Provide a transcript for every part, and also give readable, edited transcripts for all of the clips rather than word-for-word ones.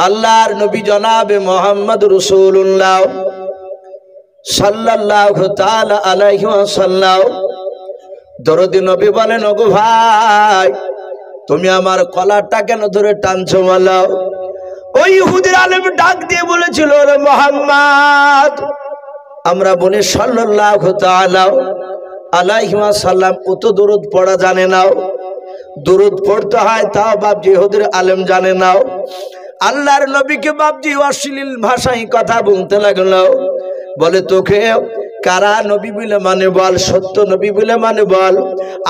আল্লাহর নবী জনাবে মুহাম্মদ রাসূলুল্লাহ সাল্লাল্লাহু তাআলা আলাইহি ওয়াসাল্লাম দরদি নবী বলেন, ওগো ভাই তুমি আমার কলারটা কেন ধরে টানছো বলো? ওই ইহুদির আলেম ডাক দিয়ে বলেছিল, রে মুহাম্মদ, আমরা বলি সাল্লাল্লাহু তাআলা আলাইহি ওয়াসাল্লাম ও তো দরুদ পড়া জানে না, দরুদ পড়তে হয় তাও বাপজি ইহুদির আলেম জানে না। আল্লাহর নবীকে বাপজি অশ্লীল ভাষায় কথা বলতে লাগলো। বলে তোকে কারা নবী বলে মানে বল, সত্য নবী বলে মানে বল।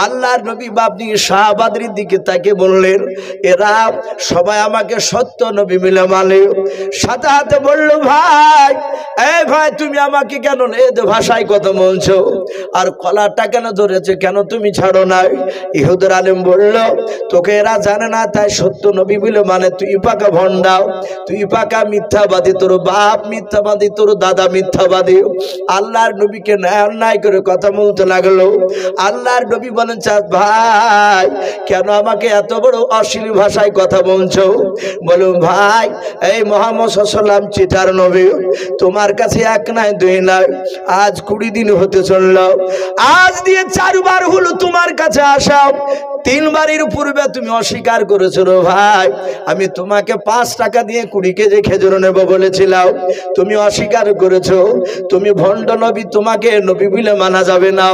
আল্লাহর নবী বাপজি সাহাবাদের দিকে তাকে বললেন, এরা সবাই আমাকে সত্য নবী বলে মানে। সাথে সাথে বলল, ভাই এই ভাই তুমি আমাকে কেন এ ভাষায় কথা বলছো, আর কলারটা কেন ধরেছে, কেন তুমি ছাড়ো নাই? ইহুদের আলেম বলল, তোকে এরা জানে না তাই সত্য নবী বলে মানে, তুই পাকা ভণ্ডাও, তুই পাকা মিথ্যাবাদী, তোর বাপ মিথ্যাবাদী, তোর দাদা মিথ্যাবাদী। আল্লাহর নবীকে অন্যায় করে কথা বলতে লাগলো। আল্লাহর নবী বলেন, চাঁদ ভাই কেন আমাকে এত বড় অশ্লীল ভাষায় কথা বলছো? বলুন ভাই এই মুহাম্মদ সাল্লাল্লাহু আলাইহি ওয়াসাল্লাম চিটার নবী, তোমার কাছে এক নাই দুই নাই, আজ 20 দিন হতে চলল, আজ দিয়ে 4 বার হলো তোমার কাছে আসা, 3 বারের পূর্বে তুমি অস্বীকার করেছো। ভাই আমি তোমাকে 5 টাকা দিয়ে 20 কেজি খেজুর নেব বলেছিলাম, তুমি অস্বীকার করেছো, তুমি ভণ্ড নবী, তোমাকে নবী বলে মানা যাবে না।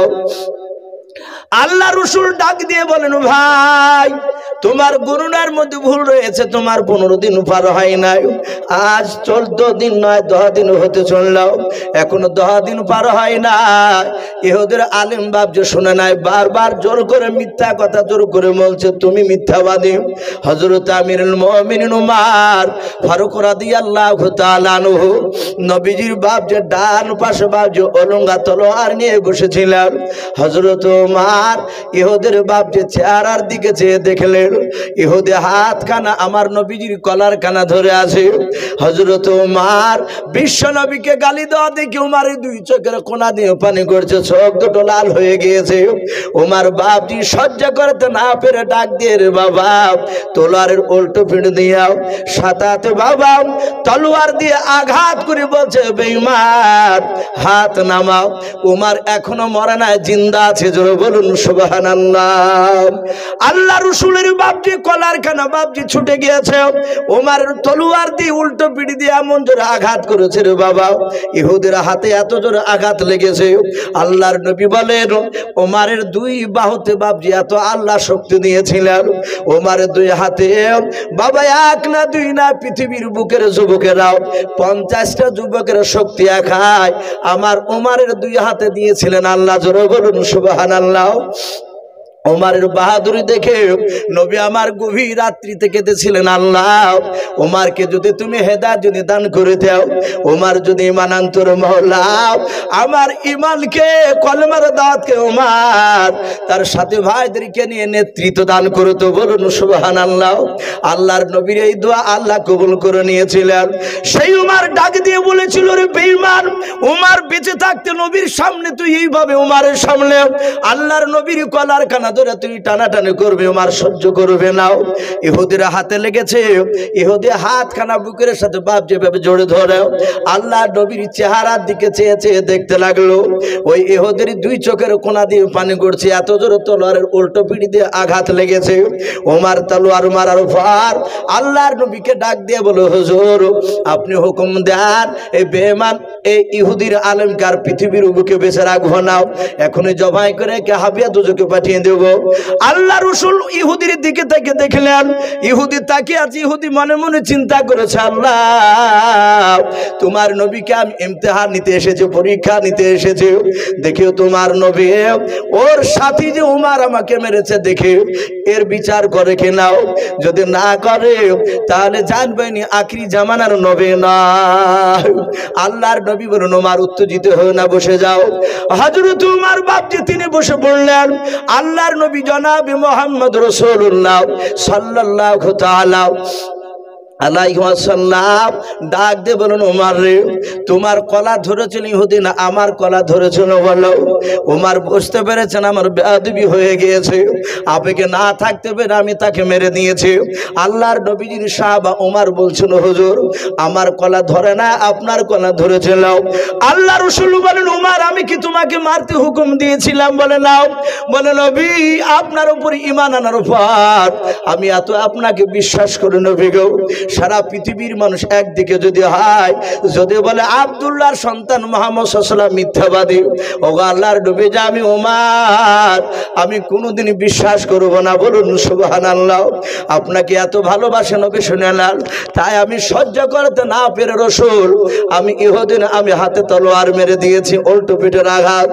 আল্লাহ রসুল ডাক দিয়ে বলেন, ভাই তোমার গণনার মধ্যে ভুল রয়েছে, তোমার 15 দিন পার হয় নাই, আজ 14 দিন নয় 10 দিন হতে চলল, এখনো 10 দিন পার হয় না। ইহুদের আলেম বাপ যে শুনে নাই, বারবার জোর করে মিথ্যা কথা জোর করে বলছে, তুমি মিথ্যাবাদী। হযরত আমিরুল মুমিনিন উমর ফারুক রাদিয়াল্লাহু তাআলা আনহু নবীজির বাপ যে ডান পাশে বাপ যে অলঙ্গা তলোয়ার নিয়ে বসেছিলেন, হযরত উমর ইহুদের বাপ যে চেহারার দিকে চেয়ে দেখলেন, ইহুদি হাতখানা আমার নবীজির কলার খানা ধরে আছে। হযরত উমর বিশ্ব নবীকে গালি দেওয়া দেখে উমরের 2 চোখের কোনা দিয়ে পানি করছে, চোখ দুটো লাল হয়ে গিয়েছে। উমর বাপজি সহ্য করতে না পেরে ডাক দিয়ে, রে বাবা তলোয়ারের উল্টো পিঠ দিয়া সাতাতে বাবা তলোয়ার দিয়ে আঘাত করে বলছে, বেঈমান হাত নামাও। উমর এখনো মরে নাই, জিন্দা আছে, জোরে বলুন সুবহানাল্লাহ। আল্লাহ রসুলের বাপজি কলার খানা বাপজি ছুটে গিয়েছে, উমরের তলোয়ার দিয়ে উল্টো পিঠ দিয়ে এমন জোরে আঘাত করেছে রে বাবা, ইহুদের হাতে এত জোরে আঘাত লেগেছে। আল্লাহর নবী বলেন, উমরের 2 বাহুতে বাপজি এত আল্লাহ শক্তি দিয়েছিলেন, উমরের 2 হাতে বাবা 1 না 2 না, পৃথিবীর বুকের যুবকেরাও 50টা যুবকের শক্তি একাই আমার উমরের 2 হাতে দিয়েছিলেন আল্লাহ, জোরে বলুন সুবহানাল্লাহ। উমরের বাহাদুরি দেখে নবী আমার গভীর রাত্রিতে কেঁদেছিলেন, আল্লাহ উমরকে যদি তুমি হেদায়েত যদি দান করে দাও, উমর যদি ঈমান আনতর মওলা, আমার ঈমানকে কলমার দাওয়াতকে উমর তার সাথে ভাইদেরকে নিয়ে নেতৃত্ব দান করত, বলুন সুবহানাল্লাহ। আল্লাহর নবীর এই দোয়া আল্লাহ কবুল করে নিয়েছিলেন। সেই উমর ডাক দিয়ে বলেছিল, রে বেঈমান, উমর বেঁচে থাকতে নবীর সামনে তুই এইভাবে উমরের সামনে আল্লাহর নবীর কলার খানা ধরে তুই টানাটানি করবে, উমর সহ্য করবে না। ইহুদির হাতে লেগেছে, ইহুদি হাতখানা বুকের সাথে বাপ যেভাবে জড়ে ধরে আল্লাহ নবীর চেহারার দিকে চেয়ে চেয়ে দেখতে লাগলো। ওই ইহুদির 2 চোখের কোনা দিয়ে পানি গড়ছে, এত জোরে তলোয়ারের উল্টো পিঠ দিয়ে আঘাত লেগেছে। উমর তলোয়ার মারার পর আল্লাহর নবীকে ডাক দিয়ে বলো, হুজুর আপনি হুকুম দেন, এই বেঈমান এই ইহুদির আলেমকে আর পৃথিবীর বুকে বেঁচে রাখবো না, এখনই জবাই করে কে হাবিয়া দুজকে পাঠিয়ে দেব। আল্লাহ রসুল ইহুদির দিকে তাকে দেখলেন, ইহুদি তাকে আছে, ইহুদি মনে মনে চিন্তা করেছে, আল্লাহ তোমার নবীকে আমি ইমতিহান নিতে এসেছি, পরীক্ষা নিতে এসেছি, দেখেও তোমার নবী ওর সাথী যে উমর আমাকে মেরেছে দেখে এর বিচার করে কি নাও, যদি না করে তাহলে জানবেনি আখিরি জামানার নবী না। আল্লাহর নবী বলেন, উমর উত্তেজিত হয়ে না, বসে যাও। হযরত উমর বাপজি তিনি বসে পড়লেন। আল্লাহর নবী জনাবে মুহাম্মদ রাসূলুল্লাহ সাল্লাল্লাহু তাআলা আলাইহি ওয়াসাল্লাম ডাক দিয়ে বলেন ওমর রে, তোমার কলা ধরেছিল ইহুদি না আমার কলা ধরেছিল বলো? ওমর বুঝতে পেরেছেন আমার বেয়াদবি হয়ে গিয়েছে, আবেগে না থাকতে পেরে আমি তাকে মেরে দিয়েছি। আল্লাহর নবীজির সাহাবা ওমর বলছেন হুজুর আমার কলা ধরে না আপনার কলা ধরেছিল। আল্লাহ রাসূল বলেন ওমর আমি কি তোমাকে মারতে হুকুম দিয়েছিলাম? বলে নাও। বলে নবী আপনার উপর ঈমান আনার পর আমি এত আপনাকে বিশ্বাস করি নবী গো, সারা পৃথিবীর মানুষ একদিকে যদি হয়, যদি বলে আব্দুল্লাহর সন্তান মুহাম্মদ সাল্লাল্লাহু আলাইহি ওয়াসাল্লাম মিথ্যাবাদী, ওগো আল্লাহর নবী যে আমি ওমর আমি কোনোদিন বিশ্বাস করব না। বলুন সুবহানাল্লাহ। আপনাকে এত ভালোবাসে নবী শুনেলাল, তাই আমি সহ্য করতে না পেরে রাসূল আমি ইহুদিন আমি হাতে তলোয়ার মেরে দিয়েছি, উল্টো পিঠের আঘাত।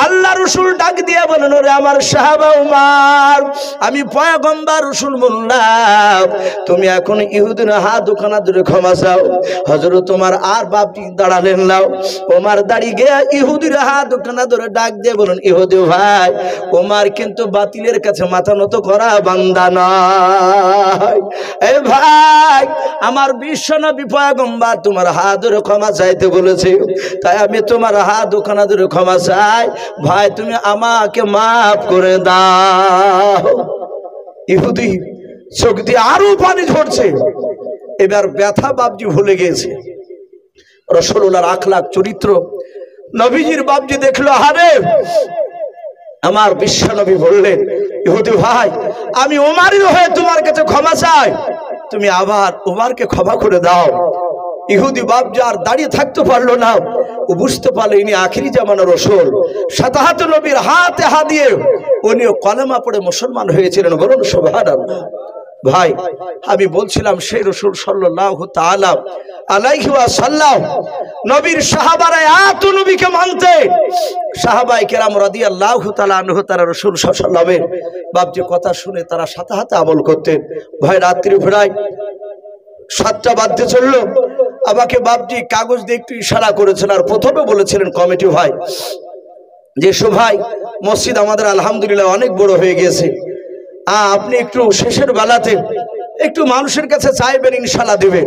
আল্লাহ রাসূল ডাক দিয়ে বলেন ওরে আমার সাহাবা ওমর আমি পয়গম্বর রাসূল বললাম তুমি এখন ইহুদিন হাত দুখানা ধরে ক্ষমা চাও। হযরত তোমার আর বাপটি দাঁড়ালেন নাও। ওমর দাঁড়িয়ে গিয়ে ইহুদির হাত দুখানা ধরে ডাক দিয়ে বলেন ইহুদি ভাই ওমর কিন্তু বাতিলের কাছে মাথা নত করা বান্দা নয়। এই ভাই আমার বিশ্বনবী পয়গম্বর তোমার হাত ধরে ক্ষমা চাইতে বলেছে, তাই আমি তোমার হাত দুখানা ধরে ক্ষমা চাই, ভাই তুমি আমাকে মাফ করে দাও। ইহুদি চোখ দিয়ে আরো পানি ঝরছে, এবার ব্যথা বাপজি ভুলে গিয়েছে। রাসূলুল্লাহর আখলাক চরিত্র নবীজির বাপজি দেখলো, আরে আমার বিশ্বনবী বললেন ইহুদি ভাই আমি ওমরের হয়ে তোমার কাছে ক্ষমা চাই, তুমি আবার ওমরকে ক্ষমা করে দাও। ইহুদি বাপজি আর দাঁড়িয়ে থাকতে পারলো না, ও বুঝতে পারলো ইনি আখিরি জামানার রাসূল। সাতাহাত নবীর হাতে হাত দিয়ে উনিও কলেমা পড়ে মুসলমান হয়েছিলেন। বলুন সুবহানাল্লাহ। ভাই আমি বলছিলাম সেই রাসূল সাল্লাল্লাহু তাআলা আলাইহি ওয়াসাল্লাম নবীর সাহাবারা এত নবীকে মানতে, সাহাবায়ে কেরাম রাদিয়াল্লাহু তাআলা আনহু তারা রাসূল সাল্লাল্লাহু আলাইহি ওয়াসাল্লামের বাপজি কথা শুনে তারা সাথে সাথে আমল করতেন। ভাই রাত্রি ফেরায় 7টা বাজতে চললো, আমাকে বাপজি কাগজ দিয়ে একটু ইশারা করেছেন আর প্রথমে বলেছিলেন কমিটি ভাই যে ভাই মসজিদ আমাদের আলহামদুলিল্লাহ অনেক বড় হয়ে গিয়েছে, আপনি একটু শেষের বেলাতে একটু মানুষের কাছে চাইবেন ইনশাআল্লাহ দিবেন।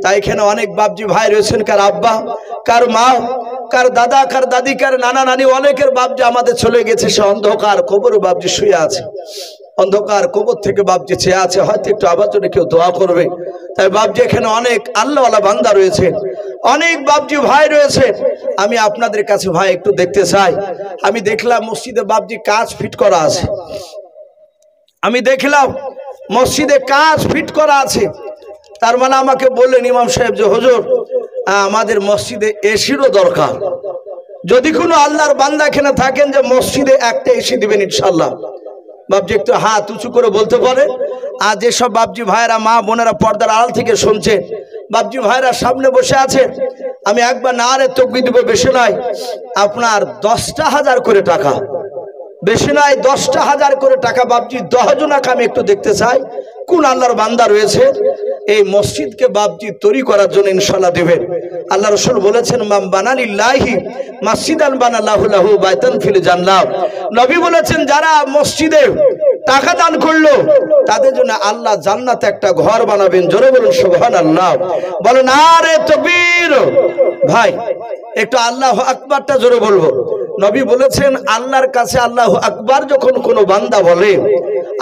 তাই এখানে অনেক বাপজি ভাই রয়েছেন, কার আব্বা কার মা কার দাদা কার দাদি কার নানা নানি অনেকের বাপজি আমাদের চলে গেছে, সে অন্ধকার কবরে বাপজি শুয়ে আছে, অন্ধকার কবর থেকে বাপজি চেয়ে আছে, হয়তো একটু আবার জন্য কেউ দোয়া করবে। তাই বাপজি এখানে অনেক আল্লাহওয়ালা বান্দা রয়েছে, অনেক বাপজি ভাই রয়েছে। আমি আপনাদের কাছে ভাই একটু দেখতে চাই। আমি দেখলাম মসজিদে বাপজি কাজ ফিট করা আছে, আমি দেখলাম মসজিদে কাজ ফিট করা আছে। তার মানে আমাকে বললেন ইমাম সাহেব যে হুজুর আমাদের মসজিদে এসিরও দরকার, যদি কোনো আল্লাহর বান্দা এখানে থাকেন যে মসজিদে একটা এসি দিবেন ইনশাআল্লাহ। বাপজি একটু হাত উঁচু করে বলতে পারে। আর যেসব বাপজি ভাইরা মা বোনেরা পর্দার আড়াল থেকে শুনছেন, বাপজি ভাইরা সামনে বসে আছে, আমি একবার নারে তাকবীর দিব, বেশি নয় আপনার 10,000 করে টাকা, বেশি নয় 10,000 করে টাকা বাপজি 10 জনাকে আমি একটু দেখতে চাই কোন আল্লাহর বান্দা রয়েছে এই মসজিদকে বাপজি তৈরি করার জন্য ইনশাআল্লাহ দিবেন। আল্লাহ রাসূল বলেছেন মাম বানালিল্লাহি মাসজিদান বানাল্লাহু লাহু বাইতান ফিল জান্নাহ। নবী বলেছেন যারা মসজিদে টাকা দান করলো তাদের জন্য আল্লাহ জান্নাতে একটা ঘর বানাবেন। জোরে বলুন সুবহানাল্লাহ। বলেন আরে তাকবীর। ভাই একটু আল্লাহু আকবারটা জোরে বলবো। নবী বলেছেন আল্লাহর কাছে আল্লাহু আকবার যখন কোনো বান্দা বলে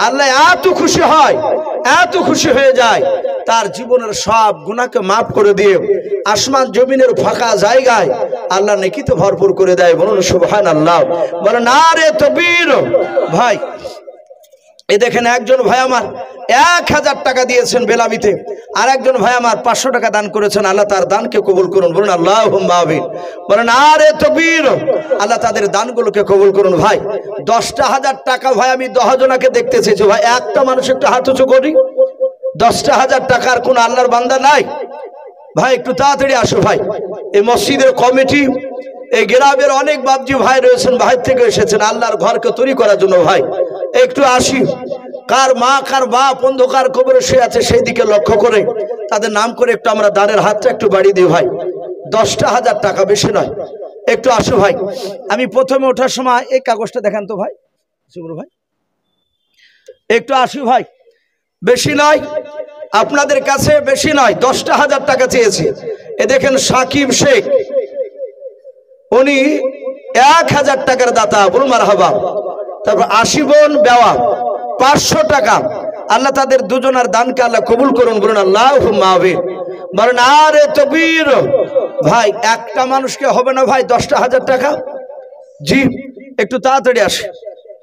আল্লাহ এত খুশি হয়, এত খুশি হয়ে যায়, তার জীবনের সব গুনাহকে মাফ করে দিয়ে আসমান জমিনের ফাঁকা জায়গায় আল্লাহ নেকিতে ভরপুর করে দেয়। বলুন সুবহানাল্লাহ। বলেন আরে তাকবীর। ভাই এই দেখেন একজন ভাই আমার 1000 টাকা দিয়েছেন বেলামিতে, আর একজন ভাই আমার 500 টাকা দান করেছেন। আল্লাহ তার দানকে কবুল করুন। বলুন আল্লাহুম্মা আমিন। বলেন আরে তাকবীর। আল্লাহ তাদের দানগুলোকে কবুল করুন। ভাই 10,000 টাকা ভাই আমি 10 জনাকে দেখতে চেয়েছি। ভাই একটা মানুষ একটু হাত উঁচু করি। 10,000 টাকার কোন আল্লাহর বান্দা নাই? ভাই একটু তাড়াতাড়ি আসো ভাই। এই মসজিদের কমিটি, এই গ্রামের অনেক বাপজি ভাই রয়েছেন, ভাই থেকে এসেছেন আল্লাহর ঘরকে তৈরি করার জন্য। ভাই একটু আসি। কার মা কার বাপ অন্ধকার কবরে শুয়ে আছে সেই দিকে লক্ষ্য করে তাদের নাম করে একটু আমরা দানের হাতটা একটু বাড়িয়ে দিই। ভাই 10,000 টাকা, বেশি নয়, একটু আসো ভাই। আমি প্রথমে ওঠার সময় এই কাগজটা দেখান তো ভাই, ভাই একটু আসি ভাই, বেশি নয়। আপনাদের কাছে বেশি নয়, 10,000 টাকা চেয়েছে। এ দেখেন সাকিব শেখ, উনি 1000 টাকার দাতা, বলুন মারহাবা। তারপর আশিবন বেওয়া 500 টাকা। আল্লাহ তাদের দুজনের দানকে আল্লাহ কবুল করুন, বলুন আল্লাহুম্মা আমিন। বলেন আরে তাকবীর। ভাই একটা মানুষকে হবে না ভাই 10,000 টাকা? জি একটু তাড়াতাড়ি আসে,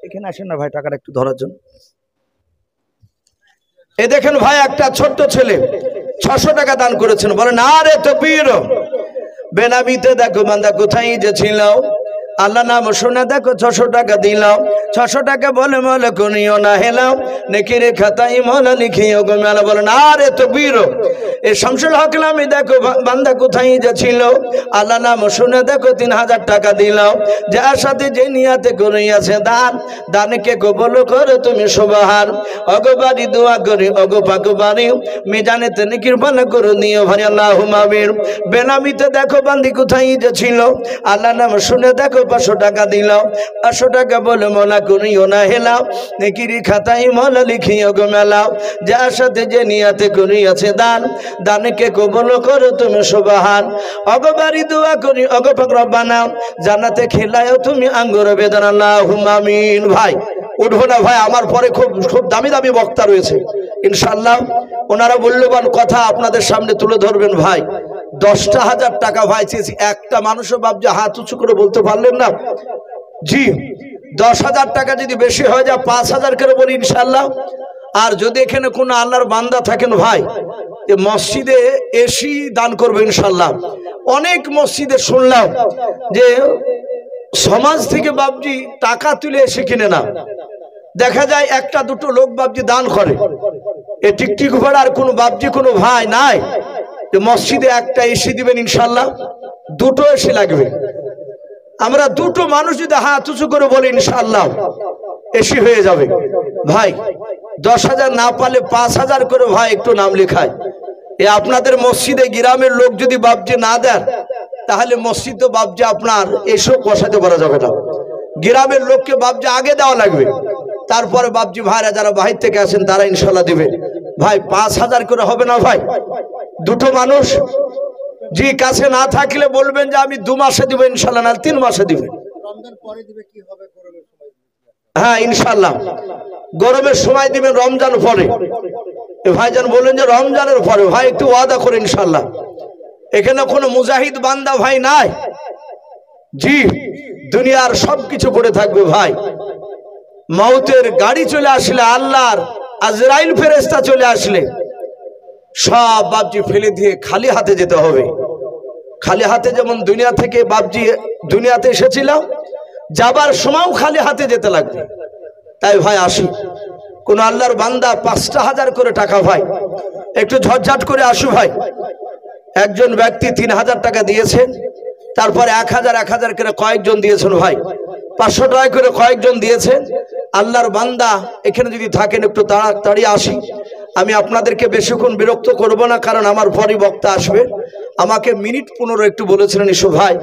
এখানে আসেন না ভাই টাকাটা একটু ধরার জন্য। এ দেখেন ভাই একটা ছোট্ট ছেলে 600 টাকা দান করেছেন, বলেন আরে তাকবীর। বেনামিতে দেখো বান্দা কোথায় যে ছিল, আল্লাহ নাম শুনে দেখো 600 টাকা দিলাম। 600 টাকা বলে মলে কোনিও না হেলাম, নেকিরে খাতাই মলা লিখিও গো মেলা। বলেন আরে তাকবীর। এই শামসুল হক নামে দেখো বান্দা কোথায় যে ছিল, আল্লাহ নাম শুনে দেখো 3000 টাকা দিলাম। যার সাথে যে নিয়াতে করিয়াছে দান, দানকে কবুল করে তুমি সুবহান। অগবারি দোয়া করি অগো পাকবারি, মিজানেতে নেকির ভালো করে নিও ভাই আল্লাহুম্মা আমিন। বেনামিতে দেখো বান্দি কোথায় যে ছিল, আল্লাহ নাম শুনে দেখো 500 টাকা দিলাম। 500 টাকা বলে মলা করিও না হেলাও, নেকিরি খাতাই মলা লিখিও গো মেলাও। যার সাথে যে নিয়াতে করিয়াছে দান, দানকে কবুল করো তুমি সুবহান। অগবারি দোয়া করি অগো পাক রব্বানা, জান্নাতে খিলায়ও তুমি আঙ্গুর বেদানা আল্লাহুম্মা আমিন। ভাই উঠবো না ভাই, আমার পরে খুব দামি দামি বক্তা রয়েছে ইনশাআল্লাহ, ওনারা মূল্যবান কথা আপনাদের সামনে তুলে ধরবেন। ভাই 10,000 টাকা ভাই চেয়েছি, একটা মানুষও ভাবছে হাত উঁচু করে বলতে পারলেন না। জি 10,000 টাকা যদি বেশি হয়ে যায় 5,000 করে বলি ইনশাআল্লাহ। আর যদি এখানে কোনো আল্লাহর বান্দা থাকেন ভাই, মসজিদে এসি দান করবে ইনশাআল্লাহ। অনেক মসজিদে শুনলাম যে সমাজ থেকে বাবজি টাকা তুলে এসে কিনে না, দেখা যায় একটা দুটো লোক বাবজি দান করে। এ টিকটিক ভাড়া আর কোনো বাবজি কোনো ভাই নাই যে মসজিদে একটা এসি দিবেন ইনশাআল্লাহ, দুটো এসি লাগবে। আমরা দুটো মানুষ যদি হাত উঁচু করে বলি ইনশাআল্লাহ এসি হয়ে যাবে। ভাই 10,000 না পারলে 5,000 করে ভাই একটু নাম লেখায়। এ আপনাদের মসজিদে গ্রামের লোক যদি বাবজি না দেন, তাহলে মসজিদ তো বাবজি আপনার এসব বসাতে পারা যাবে না। গ্রামের লোককে বাবজি আগে দেওয়া লাগবে, তারপরে বাবজি ভাইরা যারা বাহির থেকে আসেন তারা ইনশাআল্লাহ দিবে। ভাই 5,000 করে হবে না ভাই? দুটো মানুষ জি কাছে না থাকলে বলবেন যে আমি 2 মাসে দিব ইনশাআল্লাহ, না 3 মাসে দিবেন। রমজান পরে দিবে কি হবে? গরমের সময়। হ্যাঁ ইনশাআল্লাহ গরমের সময় দিবেন, রমজান পরে। ভাইজান বলেন যে রমজানের পরে, ভাই একটু ওয়াদা করে ইনশাআল্লাহ। এখানে কোনো মুজাহিদ বান্দা ভাই নাই? জি দুনিয়ার সবকিছু করে থাকবে ভাই, মওতের গাড়ি চলে আসলে, আল্লাহর আজরাইল ফেরেশতা চলে আসলে সব বাবজি ফেলে দিয়ে খালি হাতে যেতে হবে। খালি হাতে যেমন দুনিয়া থেকে বাবজি দুনিয়াতে এসেছিলাম, যাবার সময়ও খালি হাতে যেতে লাগবে। তাই ভাই আসি, কোন আল্লাহর বান্দা 5,000 করে টাকা ভাই একটু ঝটঝট করে আসু ভাই। একজন ব্যক্তি 3,000 টাকা দিয়েছেন, তারপরে 1,000 করে কয়েকজন দিয়েছেন ভাই, 500 টাকা করে কয়েকজন দিয়েছেন। আল্লাহর বান্দা এখানে যদি থাকেন একটু তাড়াতাড়ি আসি। আমি আপনাদেরকে বেশিক্ষণ বিরক্ত করব না, কারণ আমার পরই বক্তা আসবে। আমাকে মিনিট 15 একটু বলেছিলেন ইসু ভাই,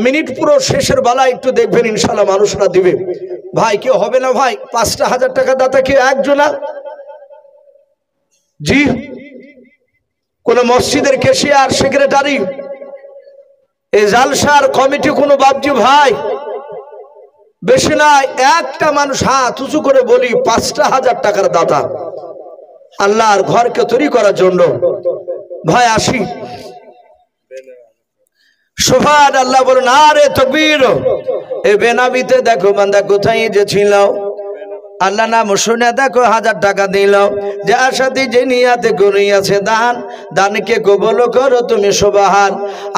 মিনিট পুরো শেষের বেলায় একটু দেখবেন ইনশাআল্লাহ মানুষরা দিবে। ভাই কেউ হবে না ভাই 5,000 টাকা দাতা কেউ একজনা? জি কোন মসজিদের ক্যাশিয়ার, সেক্রেটারি, এই জালসার কমিটি কোনো বাবজি ভাই? বেশি নাই, একটা মানুষ হাত উঁচু করে বলি 5,000 টাকার দাতা আল্লাহর ঘরকে তৈরি করার জন্য। ভাই আসি, সুবহান আল্লাহ বলুন আরে তাকবীর। এ বেনামিতে দেখো বান্দা কোথায় যে ছিল, আল্লাহ নাম শুনে দেখো 1000 টাকা দিল। যার সাথে যে নিয়াতে করিয়াছে দান, দানকে কবুল করো তুমি সুবহান।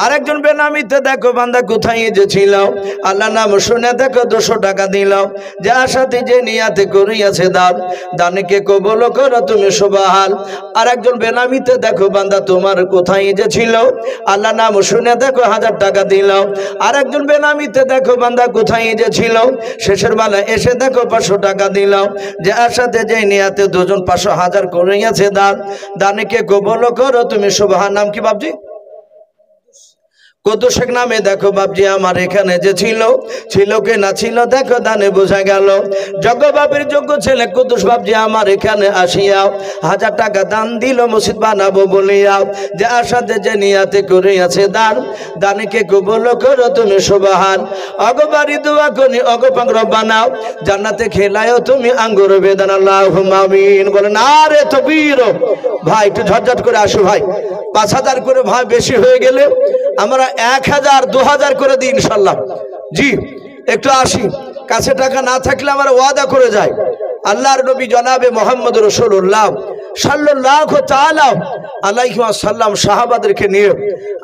আরেকজন বেনামিতে দেখো বান্দা কোথায় যে ছিল, আল্লাহ নাম শুনে দেখো 200 টাকা দিল। যার সাথে যে নিয়াতে করিয়াছে দান, দানকে কবুল করো তুমি সুবহান। আরেকজন বেনামিতে দেখো বান্দা তোমার কোথায় যে ছিল, আল্লাহ নাম শুনে দেখো 1000 টাকা দিল। আরেকজন বেনামিতে দেখো বান্দা কোথায় যে ছিল, শেষের বেলা এসে দেখো 500 টাকা দিল। যার সাথে যে নিয়াতে দুজন 500,000 করিয়াছে দান, দানকে কবুল করো তুমি সুবহান। নাম কি বাবজি? কত শেখ নামে দেখো বাপজি আমার এখানে যে ছিল কে না ছিল দেখো দানে বোঝা গেল। যজ্ঞ বাপের যোগ্য ছেলে কুদ্দুস বাপজি আমার এখানে আসিয়া 1000 টাকা দান দিল মসজিদ বানাবো বলিয়া। যে আশাতে যে নিয়াতে করিয়াছে দান, দানকে কবুল করো তুমি সুবহান। অগবাড়ি দোয়া করি অগপাক রব্বানা, জান্নাতে খেলায়ও তুমি আঙ্গুর বেদান আল্লাহুম্মা আমিন। বলেন আরে তাকবীর। ভাই একটু ঝটঝট করে আসো ভাই, 5000 করে ভাই বেশি হয়ে গেলে আমরা 1000 2000 করে দিই ইনশাল্লাহ। জি একটু আসি, কাছে টাকা না থাকলে আমরা ওয়াদা করে যাই। আল্লাহর নবী জনাবে মোহাম্মদ রাসূলুল্লাহ সাল্লাল্লাহু তাআলা আলাইহি ওয়াসাল্লাম সাহাবাদেরকে নিয়ে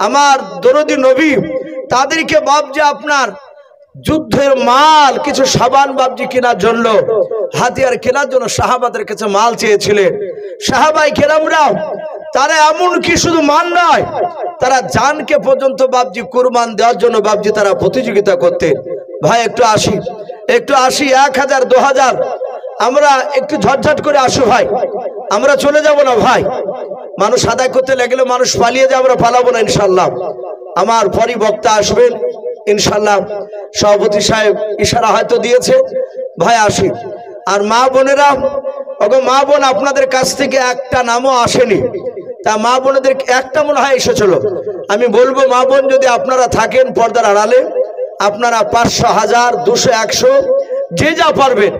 আমার দরদি নবী তাদেরকে বাপজি আপনার যুদ্ধের মাল কিছু সাবান বাপজি কেনার জন্য, হাতিয়ার কেনার জন্য সাহাবাদের কাছে মাল চেয়েছিলেন। সাহাবাই কেরামরাও তারা এমন কি শুধু মান নয়, তারা জানকে পর্যন্ত বাপজি কুরবান দেওয়ার জন্য বাপজি তারা প্রতিযোগিতা করতেন। ভাই একটু আসি, একটু আসি, 1000 2000 আমরা একটু ঝটঝট করে আসো ভাই, আমরা চলে যাব না ভাই। মানুষ আদায় করতে লাগলে মানুষ পালিয়ে যায়, আমরা পালাবো না ইনশাল্লাহ। আমার পরই বক্তা আসবেন ইনশাল্লাহ। সভাপতি সাহেব ইশারা হয়তো দিয়েছে, ভাই আসি। আর মা বোনেরা, ওগো মা বোন আপনাদের কাছ থেকে একটা নামও আসেনি, তা মা বোনদের একটা মনে হয় এসেছিল। আমি বলবো মা বোন যদি আপনারা থাকেন পর্দার আড়ালে, আপনারা 500 1000 200 100 যে যা পারবেন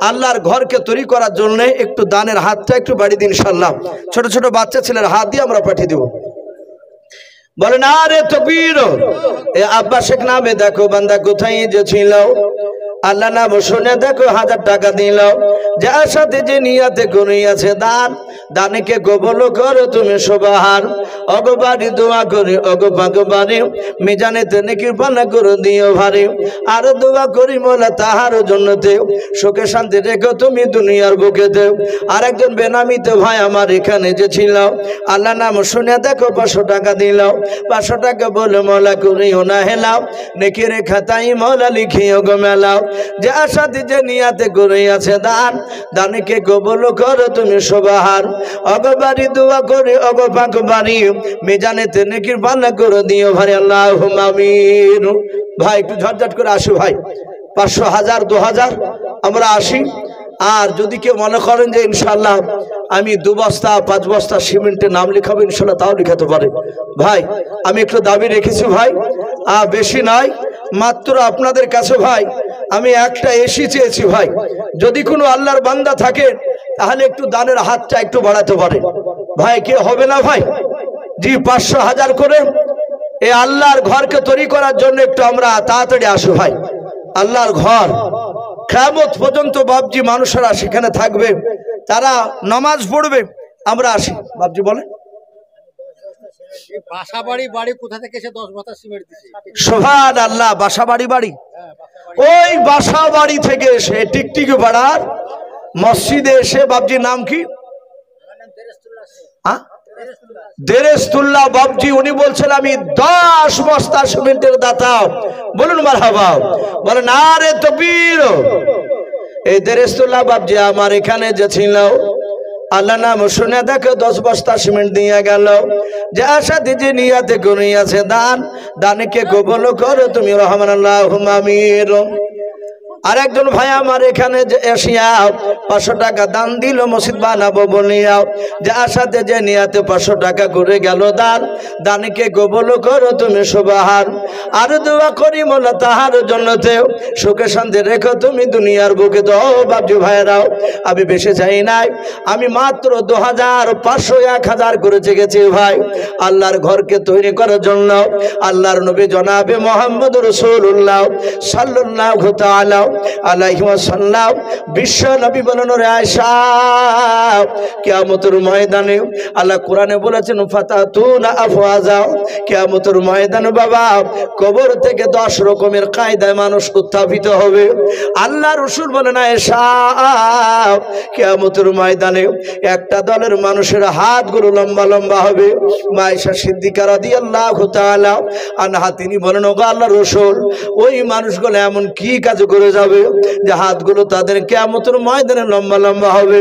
আল্লাহর ঘরকে তৈরি করার জন্য একটু দানের হাতটা একটু বাড়ি দিন ইনশাল্লাহ। ছোট ছোট বাচ্চা ছেলের হাত দিয়ে আমরা পাঠিয়ে দেব। বলেন আরে তাকবীর। এ আব্বা শেখ নামে দেখো বান্দা কোথায় যে ছিল, আল্লাহ নাম শুনে দেখো 1000 টাকা দিল। যার সাথে যে নিয়াতে করিয়াছে দান, দানকে কবুল করো তুমি সুবহান। অগবাড়ি দোয়া করি অগবাগবাড়ি, মিজানেতে নেকির পানা করে দিও ভারী। আর দোয়া করি মোলা তাহার জন্যতে, সুখে শান্তি রেখো তুমি দুনিয়ার বুকেতে। আর একজন বেনামিতে ভাই আমার এখানে যে ছিল, আল্লাহ নাম শুনে দেখো 500 টাকা দিল। 500 টাকা বলে মোলা করিও না হেলাও, নেকির খাতাই মোলা লিখিও গো মেলাও। যে আশাতে যে নিয়াতে করিয়াছে দান, দানকে কবুল করো তুমি সুবহান। অগবাড়ি দোয়া করি অগপাক বাড়ি, মিজানেতে নেকির পানা করে দিও ভারী আল্লাহুম্মা আমিন। ভাই একটু ঝটঝট করে আসো ভাই, 500 1000 2000 আমরা আসি। আর যদি কেউ মনে করেন যে ইনশাল্লাহ আমি 2 বস্তা 5 বস্তা সিমেন্টের নাম লিখাবো ইনশাল্লাহ, তাও লিখাতে পারে ভাই। আমি একটু দাবি রেখেছি ভাই, বেশি নয়, মাত্র আপনাদের কাছে ভাই আমি একটা এসি চেয়েছি ভাই। যদি কোনো আল্লাহর বান্দা থাকে তাহলে একটু দানের হাতটা একটু বাড়াতে পারে ভাই, কে হবে না ভাই? জি 500 1000 করে এই আল্লাহর ঘরকে তৈরি করার জন্য একটু আমরা তাড়াতাড়ি আসো ভাই। আল্লাহর ঘর কিয়ামত পর্যন্ত বাপজি মানুষেরা সেখানে থাকবে, তারা নামাজ পড়বে, আমরা আসি। বাপজি বলেন বাসাবাড়ি বাড়ি কোথা থেকে এসে 10 বস্তা সিমেন্ট দিছে? সুবহানাল্লাহ। বাসাবাড়ি বাড়ি, ওই বাসাবাড়ি থেকে এসে টিকটিকি পাড়ার মসজিদে এসে বাপজির নাম কি? দেরেস্তুল্লাহ বাপজি। উনি বলছেন আমি 10 বস্তা সিমেন্টের দাতা। বলুন মারহাবা, বলেন আরে তাকবীর। এই দেরেস্তুল্লাহ বাপজি আমার এখানে যে ছিল, আল্লাহ নাম শুনে দেখো 10 বস্তা সিমেন্ট দিয়ে গেল। যে আশাতে যে নিয়াতে করিয়াছে দান, দানকে কবুল করো তুমি রহমান আল্লাহুম্মা আমিন। আর একজন ভাই আমার এখানে যে এসিয়া 500 টাকা দান দিল মসজিদ বানাবো বলিয়া। যে আশাতে যে নিয়াতে 500 টাকা করে গেল দান, দানকে কবুল করো তুমি সুবহান। আর দোয়া করি মোলা তাহার জন্যতে, সুখে শান্তি রেখো তুমি দুনিয়ার বুকে। তো বাপজি ভাইরাও আমি বেশি চাই নাই, আমি মাত্র 2000 500 1000 করে চেয়েছি ভাই আল্লাহর ঘরকে তৈরি করার জন্য। আল্লাহর নবী জনাবে মোহাম্মদ রাসূলুল্লাহ সাল্লাল্লাহু তাআলা আলাইহি ওয়াসাল্লাম বিশ্ব নবী বলেন রে আয়েশা, কিয়ামতের ময়দানে আল্লাহ কোরআনে বলেছেন ফাতাতুনা আফওয়াজা, কিয়ামতের ময়দানে বাবা কবর থেকে 10 রকমের কায়দায় মানুষ উত্থাপিত হবে। আল্লাহ রাসূল বলেন আয়েশা, কিয়ামতের ময়দানে একটা দলের মানুষের হাতগুলো লম্বা লম্বা হবে। মা আয়েশা সিদ্দিকা রাদিয়াল্লাহু তাআলা আনহা তিনি বলেন ওগো আল্লাহর রাসূল, ওই মানুষগুলো এমন কি কাজ করে যাবে, যে হাতগুলো তাদের কিয়ামতের ময়দানে লম্বা লম্বা হবে।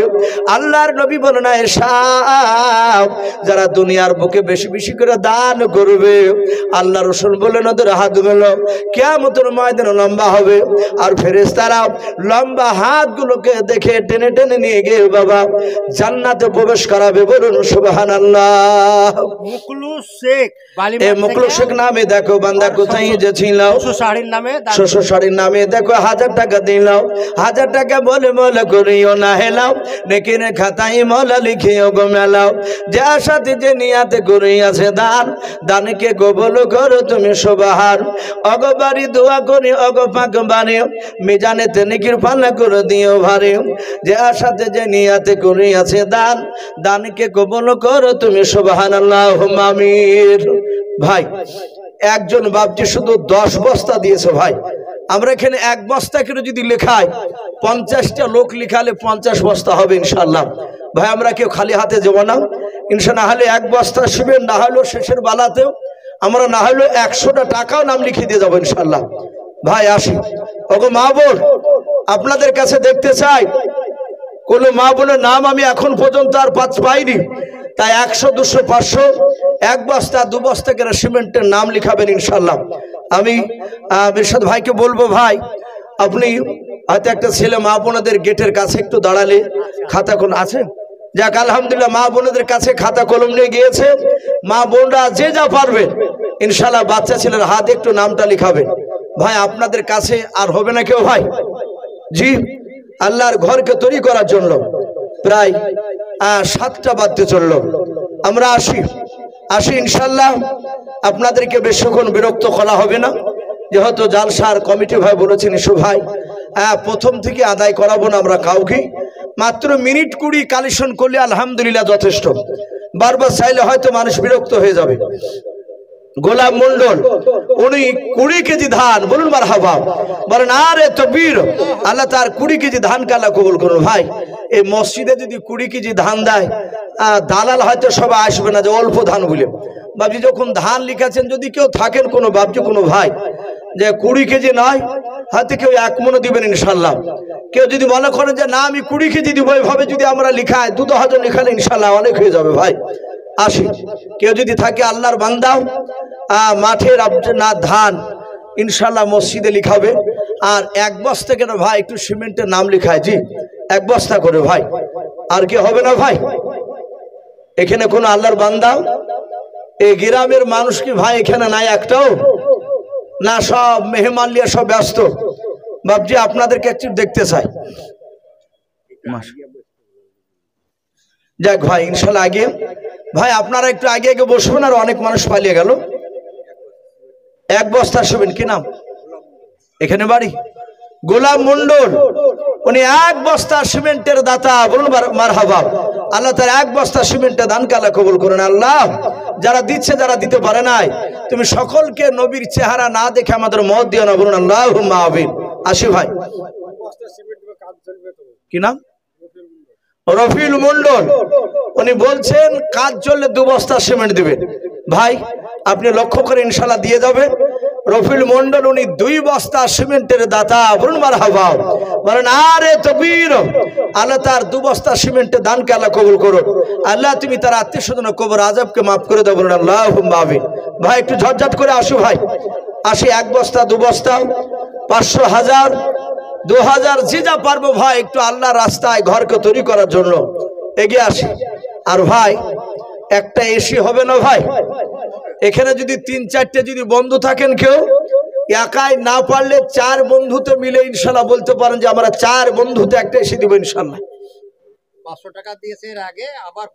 আল্লাহর নবী বলেন এসব যারা দুনিয়ার বুকে বেশি বেশি করে দান করবে, আল্লাহ রাসূল বলেন ওদের হাতগুলো কিয়ামতের ময়দানে লম্বা হবে। আর ফেরেশতারা লম্বা হাতগুলোকে দেখে টেনে টেনে নিয়ে গিয়ে বাবা জান্নাতে প্রবেশ করাবে। বলুন সুবহানাল্লাহ। মুকলুস শেখ এ মুকলুস শেখ নামে দেখো বান্দা কোথায় যে ছিল, শাড়ির নামে শ্বশুর শাড়ির নামে দেখো 1000 টাকা দিলাও, 1000 টাকা বলে মলে করিও না হেলাও, নেকির খাতায় মলা লিখিও গো মেলাও। যে আশাতে যে নিয়াতে করিয়াছে দান, দানকে কবুল করো তুমি সুবহান। অগবারি দোয়া করি অগ পাক বাড়ি, মিজানেতে নেকির পাল্লা করে দিও ভারে। যে আশাতে যে নিয়াতে করিয়াছে দান, দানকে কবুল করো তুমি সুবহানাল্লাহুম্মা আমিন। ভাই একজন বাপজি শুধু 10 বস্তা দিয়েছে। ভাই আমরা এখানে 1 বস্তা করে যদি লেখাই 50টা লোক লিখালে 50 বস্তা হবে ইনশাআল্লাহ। ভাই আমরা কেউ খালি হাতে যাব না ইনশাআল্লাহ। হলে 1 বস্তা শিবের, না হলেও শেষের বেলাতেও আমরা না হলেও 100টা টাকাও নাম লিখে দিয়ে যাবো ইনশাআল্লাহ। ভাই আসি ওগো মা বোন, আপনাদের কাছে দেখতে চাই কোন মা বোনের নাম আমি এখন পর্যন্ত আর পাইনি। তাই 100, 200, 500 1 বস্তা 2 বস্তা করে সিমেন্টের নাম লিখাবেন ইনশাআল্লাহ। আমি মিরশাদ ভাইকে বলবো, ভাই আপনি হয়তো একটা ছেলে মা বোনদের গেটের কাছে একটু দাঁড়ালে খাতা কলম আছে, যাক আলহামদুলিল্লাহ মা বোনদের কাছে খাতা কলম নিয়ে গিয়েছে। মা বোনরা যে যা পারবেন ইনশাআল্লাহ বাচ্চা ছেলের হাতে একটু নামটা লিখাবেন। ভাই আপনাদের কাছে আর হবে না কেউ? ভাই জি, আল্লাহর ঘরকে তৈরি করার জন্য প্রায় 7টা বাজতে চললো। আমরা আসি ইনশাআল্লাহ। আপনাদেরকে বেশিক্ষণ বিরক্ত করা হবে না, যেহেতু জালসার কমিটি ভাই বলেছেন ইসু ভাই প্রথম থেকে আদায় করাবো না আমরা কাউকে, মাত্র মিনিট 20 কালেকশন করলে আলহামদুলিল্লাহ যথেষ্ট। বারবার চাইলে হয়তো মানুষ বিরক্ত হয়ে যাবে। গোলাম মন্ডল উনি 20 কেজি ধান, বলুন মারহাবা, বলেন আরে তাকবীর। আল্লাহ তার 20 কেজি ধান কালা কবুল করুন। ভাই এই মসজিদে যদি 20 কেজি ধান দেয়, দালাল হয়তো সবাই আসবে না যে অল্প ধান বলে। বাবজি যখন ধান লিখাছেন, যদি কেউ থাকেন কোনো বাবজি কোনো ভাই যে 20 কেজি নয়, হয়তো কেউ 1 মণ দিবেন ইনশাআল্লাহ। কেউ যদি মনে করেন যে না আমি 20 কেজি দিব, এইভাবে যদি আমরা লিখাই 2-1000 লিখালে ইনশাআল্লাহ অনেক হয়ে যাবে। ভাই আসি, কেউ যদি থাকে আল্লাহর বান্দা মাঠের না ধান ইনশাআল্লাহ মসজিদে লিখাবে। আর 1 বস্তা কেন ভাই একটু সিমেন্টের নাম লিখায়, জি 1 বস্তা করে ভাই। আর কি হবে না ভাই? এখানে কোন আল্লাহর বান্দা এই গ্রামের মানুষ কি ভাই এখানে নাই একটাও? না সব মেহমান নিয়ে সব ব্যস্ত? বাবজি আপনাদেরকে একটু দেখতে চাই। যাক ভাই ইনশাআল্লাহ আগে ভাই আপনারা একটু আগে আগে বসবেন, আর অনেক মানুষ পালিয়ে গেল। 1 বস্তা শুবেন, কি নাম? এখানে বাড়ি গোলাম মন্ডল, উনি 1 বস্তা সিমেন্টের দাতা, বলুন মারহাবা। আল্লাহ তার 1 বস্তা সিমেন্টের দান কালা কবুল করুন। আল্লাহ যারা দিচ্ছে যারা দিতে পারে নাই, তুমি সকলকে নবীর চেহারা না দেখে আমাদের মত দিও না, বলুন আল্লাহুম্মা আমিন। আসি ভাই, কি নাম? রফিউল মন্ডল, উনি বলছেন কাজ চললে 2 বস্তা সিমেন্ট দিবেন। ভাই আপনি লক্ষ্য করে ইনশাআল্লাহ দিয়ে যাবে। রফিউল মন্ডল উনি 2 বস্তা সিমেন্টের দাতা, বলুন মারহাবা, বলেন আরে তাকবীর। আল্লাহ তার 2 বস্তা সিমেন্টের দানকে আল্লাহ কবুল করুন। আল্লাহ তুমি তার আত্মীয়স্বজন কবর আযাবকে মাফ করে দাও, বলুন আল্লাহুম্মা আমিন। ভাই একটু ঝটঝট করে আসো ভাই, আসি 1 বস্তা 2 বস্তা 500, 1000, 2000 যে যা পারবো ভাই একটু আল্লাহ রাস্তায় ঘরকে তৈরি করার জন্য এগিয়ে আসি। আর ভাই একটা এসি হবে না ভাই? এখানে যদি 3-4টে যদি বন্ধু থাকেন, কেউ একাই না পারলে 4 বন্ধুতে মিলে ইনশাআল্লাহ বলতে পারেন যে আমরা 4 বন্ধুতে একটা এসি দিব ইনশাআল্লাহ। 500 টাকা দিয়েছে এর আগে, আবার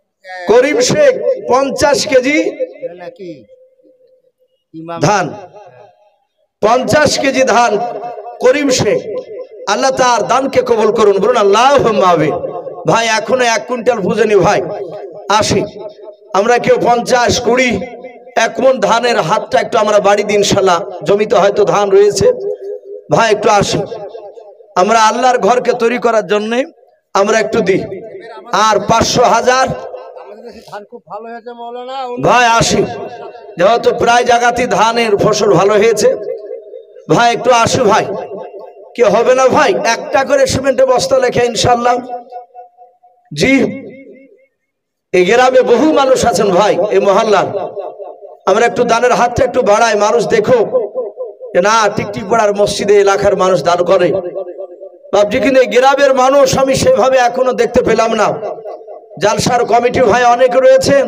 করিম শেখ 50 কেজি নাকি ধান, 50 কেজি ধান করিম শেখ, আল্লাহ তার দানকে কবুল করুন, বলুন আল্লাহুম্মা আমিন। ভাই এখনো 1 কুইন্টাল বুঝেনি ভাই। আসি আমরা কেউ 50, 20, 1 মণ ধানের হাতটা একটু আমরা বাড়ি দিন ইনশাআল্লাহ। জমিতে হয়তো ধান রয়েছে। ভাই একটু আসি, আমরা আল্লাহর ঘরকে তৈরি করার জন্য আমরা একটু দিই। আর 500, 1000 ধান খুব ভালো হয়েছে মাওলানা। ভাই আসি, যেহেতু প্রায় জায়গাতেই ধানের ফসল ভালো হয়েছে। ভাই একটু আসি ভাই, কি হবে না ভাই? একটা করে সিমেন্টের বস্তা লেখে ইনশাআল্লাহ। জি, এই গ্রামে বহু মানুষ আছেন ভাই, এই মহল্লার। আমরা একটু দানের হাতটা একটু বাড়াই, মানুষ দেখো না টিকটিক পাড়ার মসজিদে এলাকার মানুষ দান করে বাবজি, কিন্তু এই গ্রামের মানুষ আমি সেভাবে এখনো দেখতে পেলাম না। জালসার কমিটি ভাই অনেক রয়েছেন,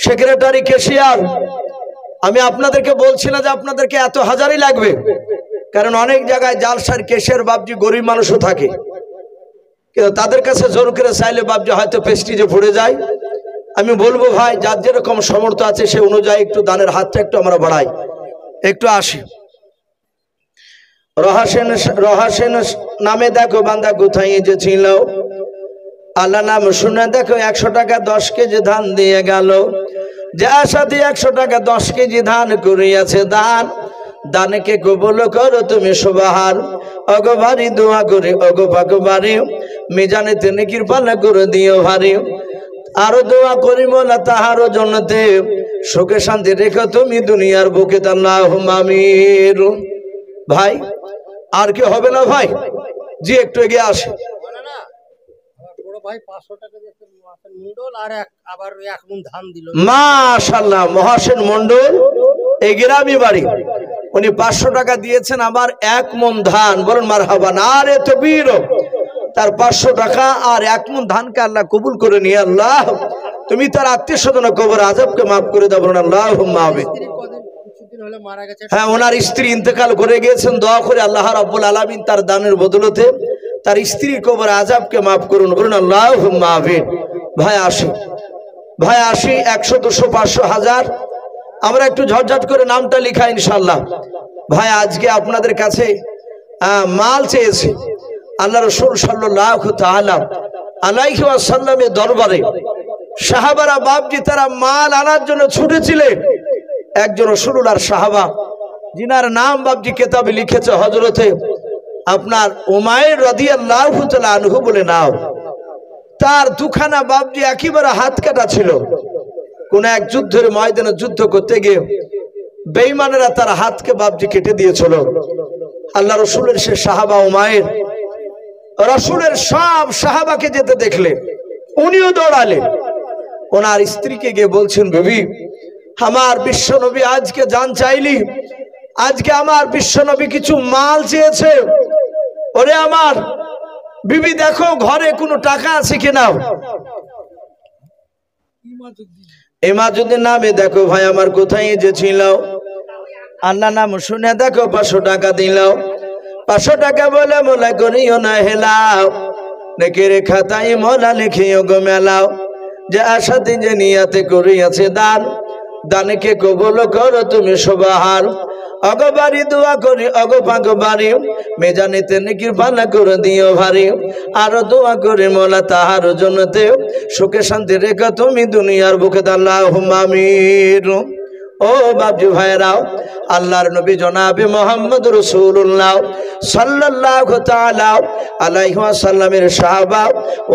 সেক্রেটারি, ক্যাশিয়ার। আমি আপনাদেরকে বলছি না যে আপনাদেরকে এত হাজারই লাগবে, কারণ অনেক জায়গায় জালসার ক্যাশিয়ার বাবজি গরিব মানুষও থাকে, কিন্তু তাদের কাছে জোর করে চাইলে বাবজি হয়তো প্রেস্টিজে পড়ে যায়। আমি বলবো ভাই, যার যেরকম সমর্থ আছে সে অনুযায়ী একটু দানের হাতটা একটু আমরা বাড়াই, একটু আসি। রহাসেন নামে দেখো বান্দা কোথায় যে ছিল, আল্লাহ নাম শুনে দেখো 100 টাকা 10 কেজি ধান দিয়ে গেল। যে আশা দিয়ে 100 টাকা 10 কেজি ধান করিয়াছে দান, দানকে কবুল করো তুমি সুবহান। ওগো ভারী দোয়া করে ওগো পাকবারি, মিজানে তিনি কৃপা করে দিও ভারী। আরো দোয়া করি মোলা তাহারও জন্নতে, সুখে শান্তি রেখো তুমি দুনিয়ার বুকে, আল্লাহুম্মা আমিন। ভাই আর কি হবে না ভাই? জি একটু এগিয়ে আসে। মৌলানা, আমার বড় ভাই 500 টাকা দিয়েছে মহাসেন মন্ডল, আর আবার 1 মণ ধান দিল। মাশাআল্লাহ, মহাসেন মন্ডল এই গ্রামই বাড়ি, উনি 500 টাকা দিয়েছেন, আবার 1 মণ ধান। বলুন মারহাবা, নারে তাকবীর। তার 500 টাকা আর 1 মণ ধানকে আল্লাহ কবুল করে নিয়ে আল্লাহ তুমি তার আত্মীয় স্বজন কবর আযাবকে মাফ করে দাও। বলুন আল্লাহুম্মা আমিন। কিছুদিন হলো মারা গেছে। হ্যাঁ, ওনার স্ত্রী ইন্তেকাল করে গিয়েছেন, দোয়া করে আল্লাহ রাব্বুল আলামিন তার দানের বদলতে তার স্ত্রীর কবর আযাবকে মাফ করুন। বলুন আল্লাহুম্মা আমিন। ভাই আসি, ভাই আসি, 100 200 500 1000 আমরা একটু ঝটঝট করে নামটা লিখা ইনশাআল্লাহ। ভাই আজকে আপনাদের কাছে মাল চেয়েছি, আল্লাহ রাসূল সাল্লাল্লাহু তাআলা আলাইহি ওয়াসাল্লামের দরবারে সাহাবারা বাপজি তারা মাল আনার জন্য ছুটেছিলেন। একজন রাসূলুল্লাহর সাহাবা, যিনার নাম বাপজি কিতাবে লিখেছে হযরতে আপনার উমাইর রাদিয়াল্লাহু তাআলা আনহু বলে নাম। তার দুখানা বাপজি একেবারে হাত কাটা ছিল। কোন এক যুদ্ধের ময়দানে যুদ্ধ করতে গিয়ে বেঈমানেরা তার হাতকে বাপজি কেটে দিয়েছিল। আল্লাহ রাসূলের সে সাহাবা উমাইর রাসূলের সব সাহাবাকে যেতে দেখলেন, উনিও দৌড়ালেন। ওনার স্ত্রীকে গিয়ে বলছেন, বিবি আমার বিশ্বনবী আজকে জান চাইলি, আজকে আমার বিশ্বনবী কিছু মাল চেয়েছে। ওরে আমার বিবি দেখো ঘরে কোনো টাকা আছে কিনা। ইমাজুদ্দিন নামে দেখো ভাই আমার কোথায় যে ছিল, আল্লাহ নাম শুনে দেখো 500 টাকা দিল। 500 টাকা বলে মোলা করিও না হেলাও, নেকের খাতায় মোলা লিখিও গো মেলাও। যে আশাতে যে নিয়াতে করিয়াছে দান, দানকে কবুল করো তুমি সুবহান। অগবারি দোয়া করি অগ পাগবারি, মেজানিতে কৃপা করে দিও ভারী। আর দোয়া করি মোলা তাহার জন্যতে, সুখে শান্তি রেখো তুমি দুনিয়ার বুকে, আল্লাহুম্মা আমিন। ও বাবজি ভাইরাও, আল্লাহর নবী জনাবে মুহাম্মদ রাসূলুল্লাহ সাল্লাল্লাহু তাআলা আলাইহি ওয়াসাল্লামের সাহাবা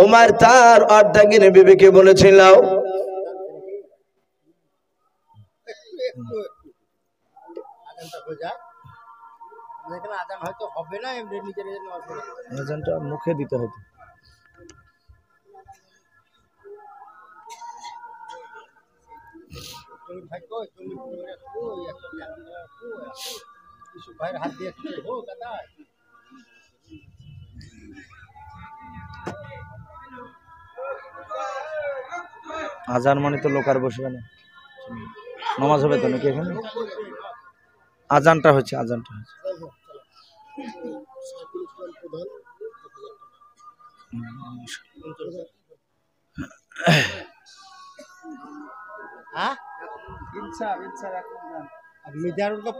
ওমর তার অর্ধাঙ্গিনী বিবিকে বলেছিল, আজান হয়তো হবে না, এমনি নিজের আজানটা মুখে দিতে হতো। হাত দিয়ে আজান মানে তো লোক আর বসবে না, নামাজ হবে তো নাকি এখানে? আজানটা হচ্ছে, আজানটা হচ্ছে।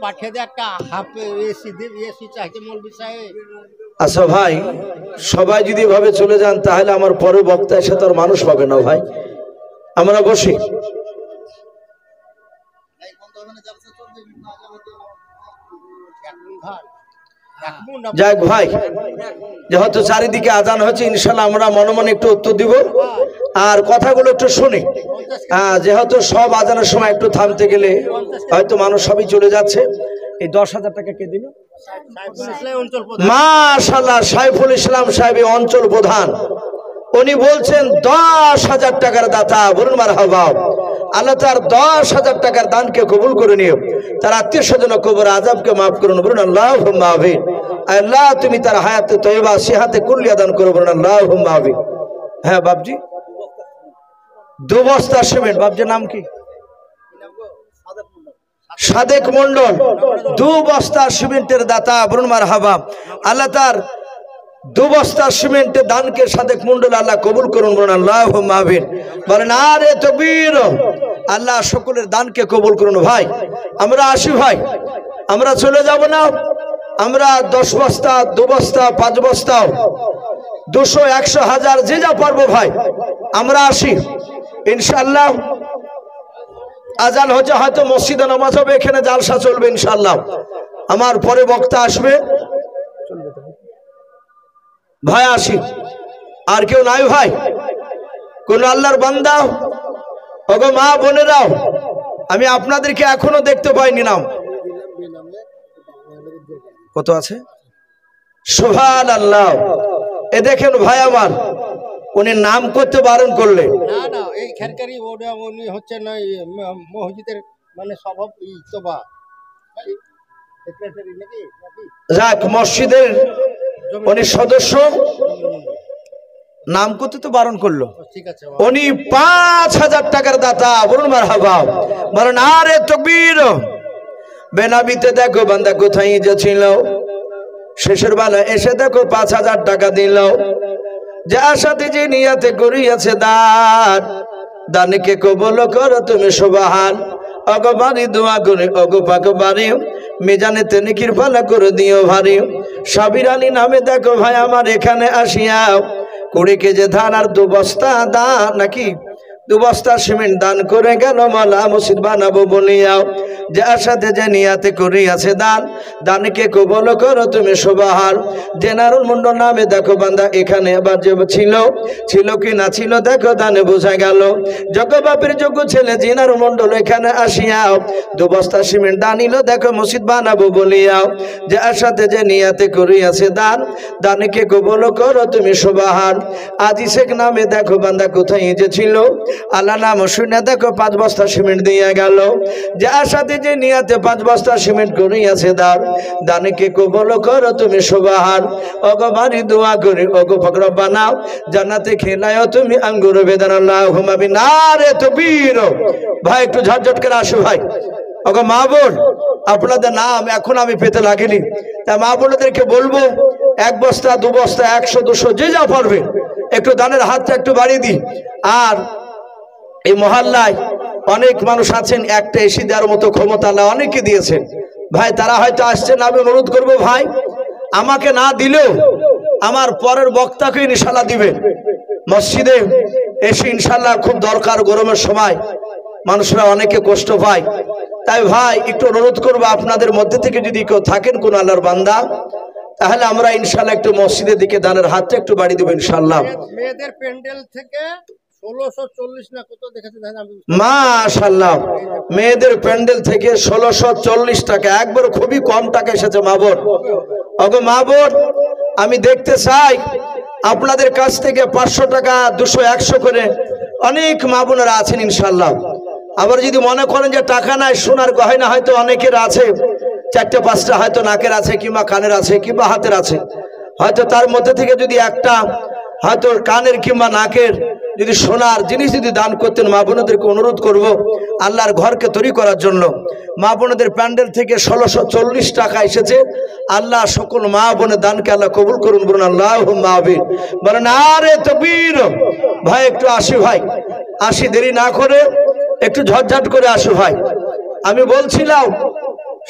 পাঠিয়ে দে একটা হাফ এসি চাইছে মৌলভী সাহেব। আচ্ছা ভাই, সবাই যদি এভাবে চলে যান তাহলে আমার পরে বক্তা এসে তো আর মানুষ পাবে না। ভাই আমরা বসি। যাক ভাই, যেহেতু চারিদিকে আজান হচ্ছে ইনশাল্লাহ আমরা মনে মনে একটু উত্তর দিব আর কথাগুলো একটু শুনি। যেহেতু সব আজানের সময় একটু থামতে গেলে হয়তো মানুষ সবই চলে যাচ্ছে। এই 10,000 টাকা কে দিল? সাইফুল ইসলাম অঞ্চল প্রধান। মাশাআল্লাহ, সাইফুল ইসলাম সাহেব অঞ্চল প্রধান। উনি বলছেন 10,000 টাকার দাতা, বলুন মারহাবা। আল্লাহ তার 10,000 টাকার দানকে কবুল করে নিও, তার আত্মীয় স্বজন কবর আযাবকে মাফ করুন, বলুন আল্লাহুম্মা আমিন। আল্লাহ তুমি তার হায়াতে তয়্যিবা সিহাতে কুল্লিয়া দান করো, বলুন আল্লাহুম্মা আমিন। হ্যাঁ বাপজি, 2 বস্তা সিমেন্ট। বাপজির নাম কি? সাদেক মন্ডল। 2 বস্তা সিমেন্টের দাতা, বলুন মারহাবা। আল্লাহ তার 2 বস্তা সিমেন্টের দানকে সাদেক মন্ডল আল্লাহ কবুল করুন, বলুন আল্লাহুম্মা আমিন। বলেন আরে তাকবীর। আল্লাহ সকলের দানকে কবুল করুন। ভাই আমরা আসি, ভাই আমরা চলে যাব না। আমরা 10 বস্তা, 2 বস্তা, 5 বস্তা, 200, 100, 1000 যে যা পারবো ভাই আমরা আসি ইনশাআল্লাহ। আজান হচ্ছে, হয়তো মসজিদে নামাজ হবে, এখানে জালসা চলবে ইনশাআল্লাহ। আমার পরে বক্তা আসবে, ভাই আসি। আর কেউ নাই ভাই? কোন আল্লাহর বান্দা? ওগো মা বোনেরাও, আমি আপনাদেরকে এখনো দেখতে পাইনি। নাম কত আছে? সুবহানাল্লাহ। এ দেখেন ভাই আমার, উনি নাম করতে বারণ করলে। না না, এই খেরকারি উনি হচ্ছে না মসজিদের মানে সভাপ ইস্তবা সেক্রেটারি নাকি? যাক, মসজিদের উনি সদস্য, নাম করতে তো বারণ করলো। ঠিক আছে। উনি 5,000 টাকার দাতা, বলুন মারহাবা। বলেন আরে তাকবীর। বেনাবিতে দেখো বান্দা কোথায় যে ছিল, শেষের বেলা এসে দেখো 5,000 টাকা দিল। যে আশাতে যে নিয়াতে করিয়াছে দান, দানকে কবুল করো তুমি সুবহান। ওগো বাড়ি দোয়া করে, ওগো পাক বাড়ি মিজানে নেকির পালা করে দিও ভারী। সাবির আলী নামে দেখো ভাই আমার এখানে আসিয়া 20 কেজি ধান আর 2 বস্তা দান, নাকি 2 বস্তা সিমেন্ট দান করে গেল। মালা মসজিদ বানাবো বলিয়াও, যে আশাতে যে নিয়াতে করিয়াছে দান, দানকে কবুল করো তুমি সুবহান। জেনারুল মন্ডল নামে দেখো বান্দা এখানে আবার যে ছিল কি না ছিল দেখো দানে বোঝা গেল। যোগ্য বাপের যোগ্য ছেলে জেনারুল মন্ডল এখানে আসিয়াও 2 বস্তা সিমেন্ট দানিল দেখো মসজিদ বানাবো বলিয়াও, যে আশাতে যে নিয়াতে করিয়াছে দান, দানকে কবুল করো তুমি সুবহান। আজি শেখ নামে দেখো বান্দা কোথায় যে ছিল, আল্লাহ নাম শুনে দেখো 5 বস্তা সিমেন্ট দিয়ে গেল। যে আশাতে যে নিয়াতে 5 বস্তা সিমেন্ট করিয়াছে দান, দানকে কবুল করো তুমি সুবহান। ওগো বাড়ি দোয়া করি, ওগো পাক রব্বানা জান্নাতে খেলায়ও তুমি আঙ্গুর বেদান, আল্লাহুম্মা আমিন। নারে তাকবীর। ভাই একটু ঝটঝট করে আসো ভাই। ওগো মা বোন, আপনাদের নাম এখন আমি পেতে লাগিনি, তাই মা বোনদেরকে বলবো 1 বস্তা, 2 বস্তা, 100, 200 যে যা পারবে একটু দানের হাতটা একটু বাড়িয়ে দিই। আর এই মহল্লায় অনেক মানুষ আছেন, একটা এসি দেওয়ার মতো ক্ষমতা আল্লাহ অনেককে দিয়েছেন ভাই, তারা হয়তো আসছেন। আমি অনুরোধ করবো ভাই, আমাকে না দিলেও আমার পরের বক্তাকে ইনশাল্লাহ দিবেন। মসজিদে এসে ইনশাল্লাহ খুব দরকার, গরমের সময় মানুষরা অনেকে কষ্ট পায়। তাই ভাই একটু অনুরোধ করবো, আপনাদের মধ্যে থেকে যদি কেউ থাকেন কোন আল্লাহর বান্দা, তাহলে আমরা ইনশাল্লাহ একটু মসজিদের দিকে দানের হাতটা একটু বাড়িয়ে দেবো ইনশাল্লাহ। মেয়েদের প্যান্ডেল থেকে 1640 না কত দেখেছেন? মাশাআল্লাহ, মেয়েদের প্যান্ডেল থেকে 1640 টাকা, একবার খুবই কম টাকা এসেছে মা বোন। ওগো মা বোন, আমি দেখতে চাই আপনাদের কাছ থেকে 500 টাকা, 200, 100 করে অনেক মা বোনেরা আছেন ইনশাল্লাহ। আবার যদি মনে করেন যে টাকা নাই, সোনার গয়না হয়তো অনেকের আছে, 4টা 5টা হয়তো নাকের আছে, কিংবা কানের আছে, কিংবা হাতের আছে, হয়তো তার মধ্যে থেকে যদি একটা হয়তো কানের কিংবা নাকের যদি সোনার জিনিস যদি দান করতেন, মা বোনদেরকে অনুরোধ করব আল্লাহর ঘরকে তৈরি করার জন্য। মা বোনদের প্যান্ডেল থেকে 1640 টাকা এসেছে। আল্লাহ সকল মা বোনের দানকে আল্লাহ কবুল করুন, বলুন আল্লাহুম্মা আমিন। বলেন আরে তাকবীর। ভাই একটু আসি, ভাই আসি, দেরি না করে একটু ঝটঝট করে আসো ভাই। আমি বলছিলাম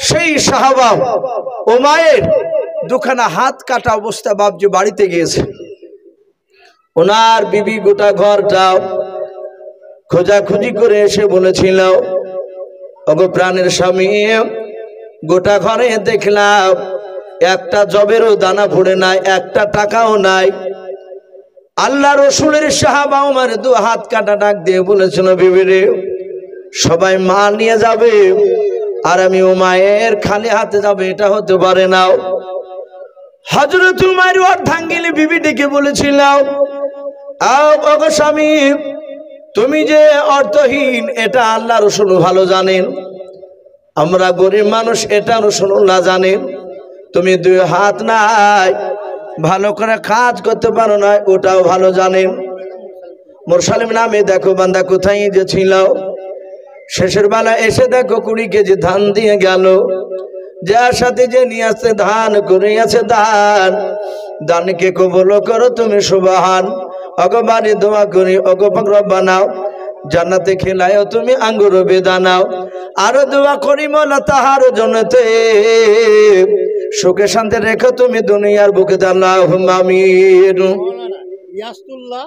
সেই সাহাবা উমায়ের 2খানা হাত কাটা অবস্থা বাপজি বাড়িতে গিয়েছে। ওনার বিবি গোটা ঘরটাও খোঁজাখুঁজি করে এসে বলেছিল, ওগো প্রাণের স্বামী, গোটা ঘরে দেখলাম একটা জবেরও দানা পড়ে নাই, একটা টাকাও নাই। আল্লাহ রসুলের সাহাবা উমার 2 হাত কাটা ডাক দিয়ে বলেছিল, বিবি রে, সবাই মাল নিয়ে যাবে আর আমি উমায়ের খালি হাতে যাবে, এটা হতে পারে না। হযরত উমায়ের অর্ধাঙ্গিনী বিবি ডেকে বলেছিল, ওগো স্বামী, তুমি যে অর্থহীন এটা আল্লাহ রাসূল ভালো জানেন, আমরা গরিব মানুষ এটা রাসূলুল্লাহ জানেন। তুমি দুই হাত নাই, ভালো করে কাজ করতে পারো না, ওটাও ভালো জানেন। মুরসালিম নামে দেখো বান্দা কোথায় যে ছিল, শেষের বেলা এসে দেখো 20 কেজি ধান দিয়ে গেল। যার সাথে যে নিয়ে আসছে ধান করিয়াছে দান, দানকে কবুল করো তুমি সুবহান। ওগো বাড়ি দোয়া করি, ওগো পাক রব্বানা জান্নাতে খেলায়ও তুমি আঙ্গুর বেদানাও। আরো দোয়া করি মোলা তাহার জন্যতে, সুখে শান্তি রেখো তুমি দুনিয়ার বুকে। আল্লাহুম্মা আমিন। ইয়াসতুল্লাহ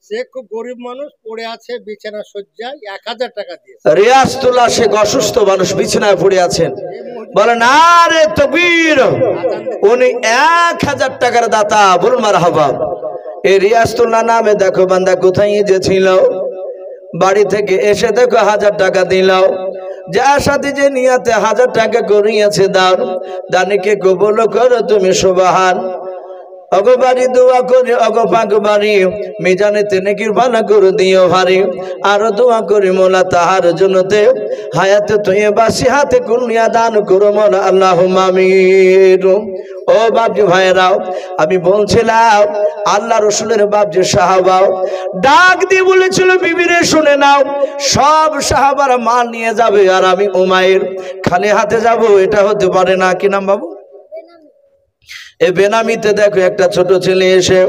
সে খুব গরিব মানুষ, পড়ে আছে বিছানা শয্যায়, 1000 টাকা দিয়ে। রিয়াজতুল্লাহ শেখ অসুস্থ মানুষ, বিছানায় পড়ে আছেন। বলেন আরে তাকবীর, উনি 1000 টাকার দাতা, বলুন মারহাবা। এই রিয়াজতুল্লাহ নামে দেখো বান্দা কোথায় যে ছিল, বাড়ি থেকে এসে দেখো 1000 টাকা দিল। যার সাথে যে নিয়াতে 1000 টাকা করিয়াছে দান, দানকে কবুল করো তুমি সুবহান। ওগো বাড়ি দোয়া করি, ওগো পাক বাড়ি মিজানেতে নেকির ভালো করে দিও ভারী। আরো দোয়া করি মোলা তাহার জন্যতে, হায়াতে তৈয়বা সিহাতে কুনিয়া দান করো মোলা। আল্লাহুম্মা আমিন। ও বাপজি ভাইরাও, আমি বলছিলাম আল্লাহ রসুলের বাপজি সাহাবাও ডাক দিয়ে বলেছিল, বিবিরে শুনে নাও, সব সাহাবারা মাল নিয়ে যাবে আর আমি উমায়ের খালি হাতে যাব, এটা হতে পারে না। কি নাম বাবু? এ বেনামিতে দেখো একটা ছোট ছেলে এসে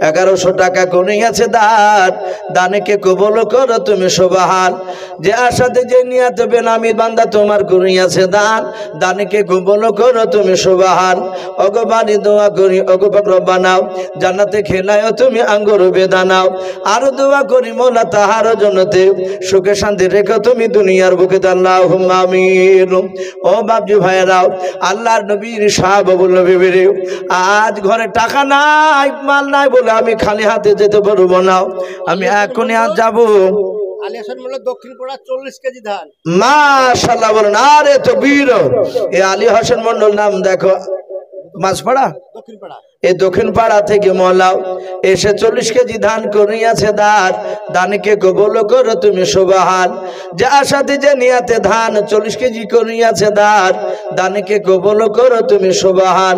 1100 টাকা করিয়াছে দান, দানকে কবুল করো তুমি সুবহান। যে আশাতে যে নিয়াতে বেনামি বান্দা তোমার করিয়াছে দান, দানকে কবুল করো তুমি সুবহান। ওগো বাড়ি দোয়া করি, ওগো পাক রব্বানা জান্নাতে খেলায়ও তুমি আঙ্গুর বেদানাও। আরো দোয়া করি মোলা তাহার জন্যতে, সুখে শান্তি রেখো তুমি দুনিয়ার বুকে। আল্লাহুম্মা আমিন। ও বাপজি ভাইরাও, আল্লাহর নবীর সাহাবা বলল, বিবিরে আজ ঘরে টাকা নাই, মাল নাই বলে আমি খালি হাতে যেতে পারবো না, আমি এখনই আজ যাবো। আলী হাসান মোল্লা দক্ষিণ পাড়া 40 কেজি ধান। মাশাআল্লাহ বলেন আরে তাকবীর। এই আলী হাসান মন্ডল নাম দেখো মাঝপাড়া, দক্ষিণ পাড়া, এই দক্ষিণ পাড়া থেকে মলাও এসে 40 কেজি ধান করিয়াছে দান, দানকে কবুল করো তুমি সুবহান। যার সাথে যে নিয়াতে ধান 40 কেজি করিয়াছে দান, দানকে কবুল করো তুমি সুবহান।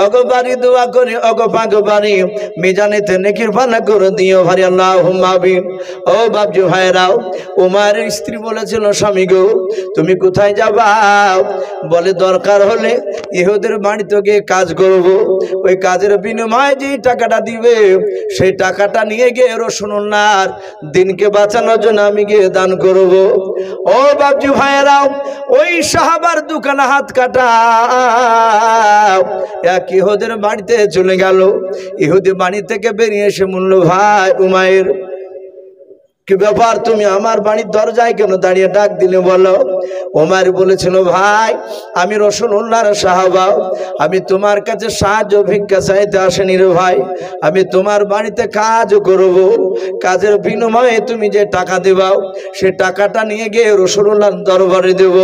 ওগো বাড়ি দোয়া করি, ওগো পাক বাড়ি মিজানেতে নেকির ভালো করে দিও ভারী। আল্লাহুম্মা আমিন। ও বাপজি ভাইরাও, উমারের স্ত্রী বলেছিল, স্বামী গো তুমি কোথায় যাবা? বলে দরকার হলে ইহুদের বাড়িতে গিয়ে কাজ করব, ওই কাজের বিনিময়ে যে টাকাটা দিবে সেই টাকাটা নিয়ে গিয়ে রাসূলুল্লাহর দিনকে বাঁচানোর জন্য আমি গিয়ে দান করব। ও বাপজি ভাইরাও, ওই সাহাবার দোকানে হাত কাটা এক ইহুদের বাড়িতে চলে গেল। ইহুদি বাড়ি থেকে বেরিয়ে এসে বলল, ভাই উমায়ের কি ব্যাপার, তুমি আমার বাড়ির দরজায় কেন দাঁড়িয়ে ডাক দিলে বলো? ওমর বলেছিল, ভাই আমি রাসূলুল্লাহর সাহাবা, আমি তোমার কাছে সাহায্য ভিক্ষা চাইতে আসেনি রে ভাই, আমি তোমার বাড়িতে কাজ করব, কাজের বিনিময়ে তুমি যে টাকা দেবাও সে টাকাটা নিয়ে গিয়ে রাসূলুল্লাহর দরবারে দেব।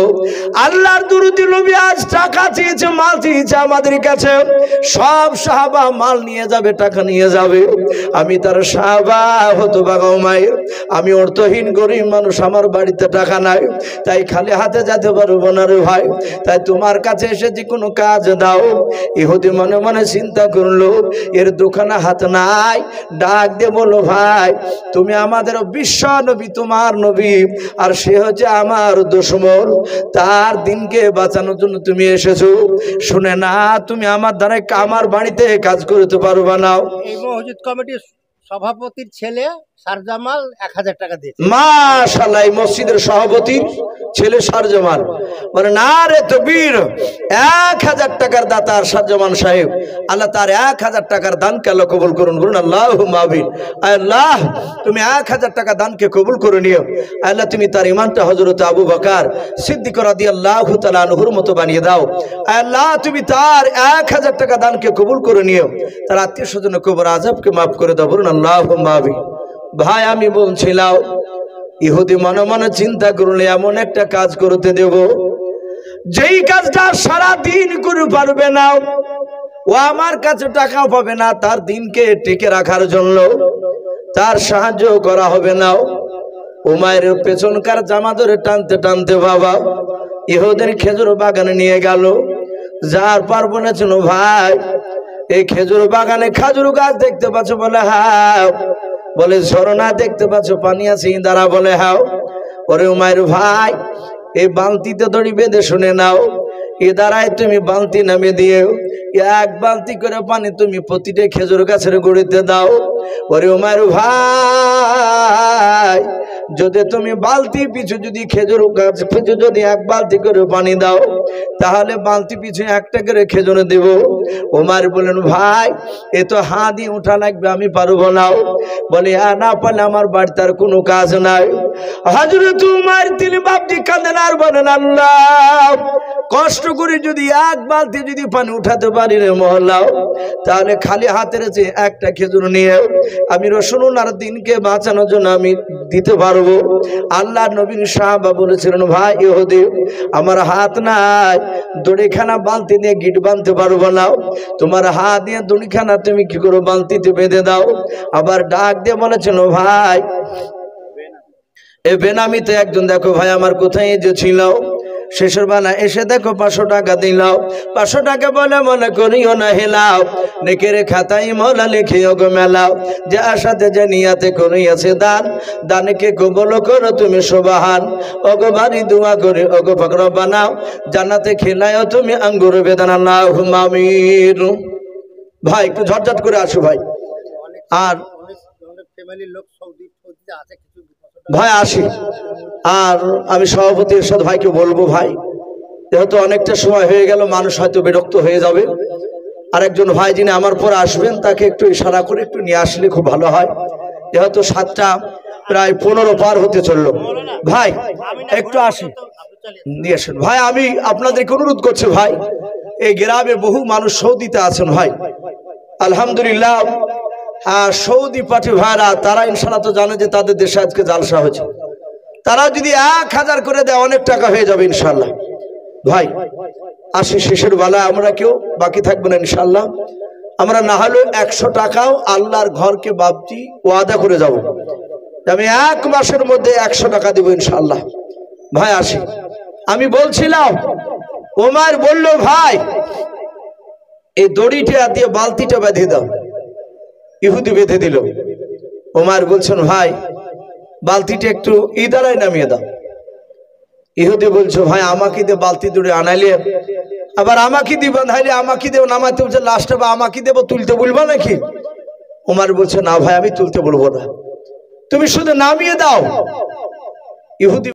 আল্লাহর দরুদি নবী আজ টাকা চেয়েছে, মাল চেয়েছে আমাদের কাছে, সব সাহাবা মাল নিয়ে যাবে, টাকা নিয়ে যাবে, আমি তার সাহাবা হতো বাবা মায়ের, আমি অর্থহীন গরিব মানুষ, আমার বাড়িতে টাকা নাই, তাই খালি হাতে যেতে পারবো না রে ভাই, তাই তোমার কাছে এসেছি কোনো কাজ দাও। ইহুদি মনে মনে চিন্তা করলো, এর দোকানে হাত নাই, ডাক দিয়ে বললো, ভাই তুমি আমাদের বিশ্ব নবী, তোমার নবী, আর সে হচ্ছে আমার দুশমন, তার দিনকে বাঁচানোর জন্য তুমি এসেছো, শুনে না তুমি আমার দ্বারা আমার বাড়িতে কাজ করতে পারবা না। এই মসজিদ কমিটির সভাপতির ছেলে সারজামাল 1000 টাকা দিয়েছে। মাশাআল্লাহ, এই মসজিদের সভাপতির ছেলে সারজামান, মানে না রে তাকবীর, 1000 টাকার দাতা সারজামান সাহেব, আল্লাহ তার 1000 টাকার দানকে আল্লাহ কবুল করুন, বলুন আল্লাহুম্মা আমিন। আল্লাহ তুমি 1000 টাকা দানকে কবুল করে নিও, আল্লাহ তুমি তার ইমানটা হযরত আবু বকর সিদ্দিক রাদিয়াল্লাহু তাআলা আনহুর মতো বানিয়ে দাও, আল্লাহ তুমি তার 1000 টাকা দানকে কবুল করে নিও, তার আত্মীয় স্বজন কবর আযাবকে মাফ করে দাও, বলুন আল্লাহুম্মা আমিন। ভাই আমি বলছিলাম, ইহুদি মনে মনে চিন্তা করলে এমন একটা কাজ করতে দেব যেই কাজটা সারা দিন করে পারবে না, ও আমার কাছে টাকাও পাবে না, তার দিনকে টিকে রাখার জন্য তার সাহায্য করা হবে না। উমাইরের পেছনকার জামা ধরে টানতে টানতে বাবা ইহুদের খেজুর বাগানে নিয়ে গেল। যার পর বলেছিল, ভাই এই খেজুর বাগানে খেজুর গাছ দেখতে পাচ্ছ? বলে হ্যাঁ। বলে ঝর্ণা দেখতে পাচ্ছ, পানি আছে? দাঁড়া। বলে হ্যাঁ। ওরে উমাইর ভাই, এই বালতিতে দড়ি বেঁধে শুনে নাও, এ দ্বারায় তুমি বালতি নামে দিও, এক বালতি করে পানি তুমি প্রতিটা খেজুর গাছের গুঁড়িতে দাও। ওরে উমাইর ভাই, যদি তুমি বালতি পিছু যদি খেজুর গাছ পিছু যদি এক বালতি করে পানি দাও, তাহলে বালতি পিছু একটা করে খেজুর দেব। উমার বলেন, ভাই এ তো হাঁ দিয়ে উঠা লাগবে, আমি পারবো না। বলে না পারলে আমার বাড়িতে আর কোনো কাজ নাই। হযরত উমর তিনি বাপজি কাঁদেন আর বলেন, আল্লাহ কষ্ট করে যদি এক বালতি যদি পানি উঠাতে পারি রে মহল্লা, তাহলে খালি হাতের যে একটা খেজুর নিয়ে আমি রাসূলুল্লাহর দিনকে বাঁচানোর জন্য আমি দিতে পারবো। আল্লাহর নবীর সাহাবা বলেছিলেন, ভাই ইহুদি আমার হাত নাই, দড়িখানা বালতি দিয়ে গিট বাঁধতে পারবো না, তোমার হাত দিয়ে দড়িখানা তুমি কি করো বালতিতে বেঁধে দাও। আবার ডাক দিয়ে বলেছিল, ভাই এ বেনামিতে একজন দেখো ভাই আমার কোথায় যে ছিল, শেষের বেলা এসে দেখো 500 টাকা দিলাও। 500 টাকা বলে মনে করিও না হেলাও, নেকের খাতায় মৌলা লিখিও গো মেলাও। যে আশাতে যে নিয়াতে করিয়াছে দান, দানকে কবুল করো তুমি সুবহান। ওগো বাড়ি দোয়া করে ওগো পাকড় বানাও, জান্নাতে খেলায়ও তুমি আঙ্গুর বেদানা। আল্লাহুম্মা আমিন। ভাই একটু ঝটঝট করে আসো ভাই। আর ফ্যামিলির লোক সৌদিতে আছে কিছু ভাই আসি। আর আমি সভাপতি এরশাদ ভাইকে বলবো, ভাই যেহেতু অনেকটা সময় হয়ে গেল, মানুষ হয়তো বিরক্ত হয়ে যাবে, আর একজন ভাই যিনি আমার পর আসবেন তাকে একটু ইশারা করে একটু নিয়ে আসলে খুব ভালো হয়, যেহেতু 7টা প্রায় 15 পার হতে চললো। ভাই একটু আসি, নিয়ে আসেন ভাই। আমি আপনাদেরকে অনুরোধ করছি ভাই, এই গ্রামে বহু মানুষ সৌদিতে আছেন ভাই, আলহামদুলিল্লাহ। সৌদি পাঠি ভাইরা তারা ইনশাল্লাহ তো জানে যে তাদের দেশে আজকে জালসা হয়েছে, তারা যদি 1000 করে দেয় অনেক টাকা হয়ে যাবে ইনশাল্লাহ। ভাই আসি, শেষের বেলা আমরা কেউ বাকি থাকবো না ইনশাল্লাহ। আমরা না হলেও 100 টাকাও আল্লাহর ঘরকে বাপটি ওয়াদা করে যাব, আমি 1 মাসের মধ্যে 100 টাকা দিব ইনশাল্লাহ। ভাই আসি। আমি বলছিলাম, ওমর বলল, ভাই এই দড়িটা দিয়ে বালতিটা বেঁধে দাও। ইহুদি বেঁধে দিল। ওমর বলছেন, ভাই বালতিটা একটু ইদারায় নামিয়ে দাও। ইহুদি বলছো, ভাই আমাকে দিয়ে বালতি দড়ি আনাইলে আবার আমাকে দিয়ে বাঁধাইলে আমাকে দেব নামাইতে বলছে, লাস্টে বা আমাকে দেব তুলতে বলবো নাকি? ওমর বলছে, না ভাই আমি তুলতে বলবো না, তুমি শুধু নামিয়ে দাও। ইহুদি